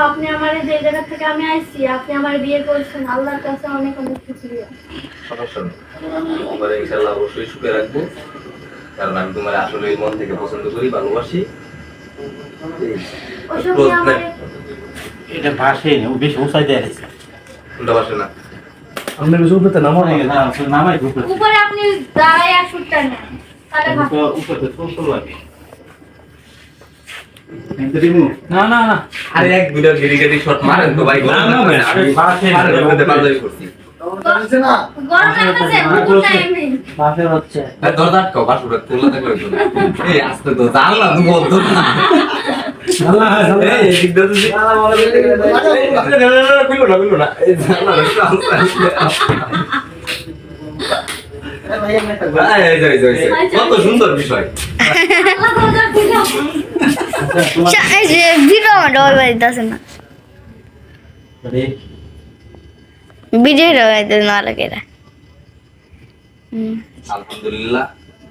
আপনি আমারে যে জায়গা থেকে আমি আইছি, আপনি আমার বিয়ে করছেন, আল্লাহর কাছে অনেক অনেক শুকরিয়া। সমস্যা নেই, তোমার ইনশাআল্লাহ অবশ্যই সুখে রাখবো, কারণ আমি তোমার আসলে মন থেকে পছন্দ করি, ভালোবাসি। ওসব নিয়ে আমারে এটা ভাষে না, ও বেশ উঁচাই দেয় আছে। কোনটা বাসে না? আপনি বেশি উপরে নামো না। না, আসলে নামাই উপরে। উপরে আপনি দাঁড়ায় আর শুটটা নেন, তাহলে ভালো। উপরে তো ছোট লাগে। না না না, আরে এক দুইটা গিরিগিরি শট মারেন তো ভাই, না, না, ভাই, আমি বাসে না। মারেন, ওদের পাল্লাই করছি। গরম লাগতেছে, বুকুরটা এমনি। ভাষে হচ্ছে। আর দরজা আটকাও, বাসুরা তোলাতে করে দিও। এই আস্তে তো জানলা তো বন্ধ না। এই এদিক দিয়ে তো জানলা বলা বলতে গেলে খুলো না, এই জানলা কত সুন্দর বিষয়। আল্লাহ দরজা খুলে এই যে ভিডিও ডল বাইতাছে না ভিডিও ডল না লাগে না আলহামদুলিল্লাহ,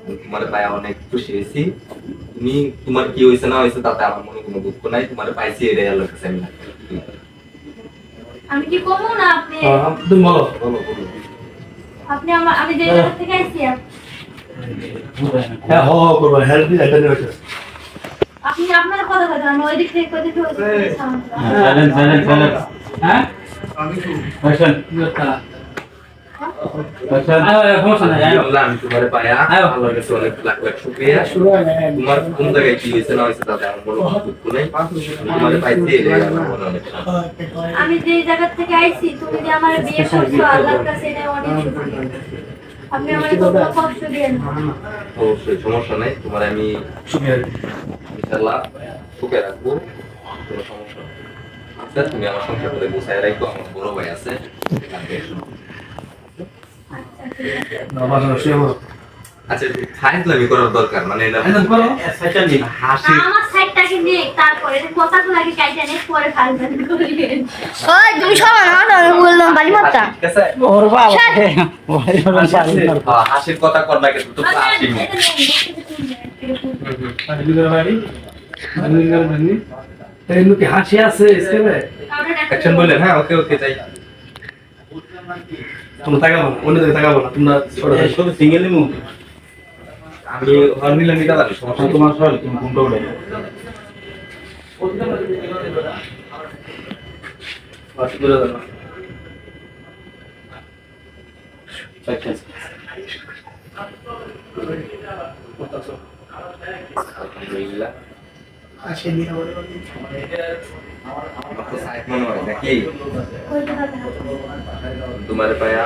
আমি তোমার পায়ে অনেক খুশি হয়েছি। তুমি তোমার কি হয়েছে না হয়েছে তাতে আমার মনে কোনো দুঃখ নাই, তোমার পাইছি এটাই আল্লাহর কাছে আমি রাখি। আমি কি করবো না আপনি? তুমি বলো। বলো বলো। আপনি আমি যে জায়গা থেকে আইছি, হ্যাঁ হ করবো, হেল্প দিই একটা নিয়ে আপনি আপনার কথা কথা আমি ওই দিক থেকে কই দিতে সাইলেন্ট সাইলেন্ট সাইলেন্ট। হ্যাঁ ভাষণ ইয়োটা ভাষণ সমস্যা নাই। আল্লাহ, আমি তোমার পায়া আল্লাহর কাছে অনেক লাখ লাখ শুকরিয়া। তোমার কোন জায়গায় কি হয়েছে না হয়েছে তাতে আমার কোনো দুঃখ নেই, তোমার পাইছি এটাই আমার মনে অনেক শান্তি। আমি যে জায়গা থেকে আইছি, তুমি যে আমার বিয়ে করছো, আল্লাহর কাছে এটা অনেক শুকরিয়া। আপনি আমাকে কোনো কষ্ট দিয়েন না। অবশ্যই সমস্যা নেই, তোমার আমি ইনশাআল্লাহ সুখে রাখবো, কোনো সমস্যা নেই। আচ্ছা, তুমি আমার সংসার করে গুছাই রাখো, আমার বড় ভাই আছে। আচ্ছা ঠিক আছে। বাবা শুয়ে বলো। আচ্ছা, ফাইজলামি করার দরকার মানে এটা সাইকেল দিন। হাসি। আমার সাইডটাকে নিয়ে তারপরে কথাগুলো আগে কাইটা নিয়ে পরে ফালতু করিয়েন। ওই তুমি সবাই না আমি বললাম বাড়ি মারতা ঠিক আছে? ওর বাবা হাসির কথা কর না কিন্তু তো হাসি নেই। এই লোকে হাসি আছে স্কেলে। অ্যাকশন বললেন? হ্যাঁ, ওকে ওকে যাই। তোমরা তাকাবো না, অন্য দিকে তাকাবো না, তোমরা শুধু সিঙ্গেল মুভ। আমি হল মিলে নিতে পারি, সমস্যা নেই। তোমার সল তুমি ঘুমটা উঠে অসুবিধা না। আলহামদুলিল্লাহ। আমার তো সাইড মনে হয় নাকি কইতে হবে না। তোমার পায়া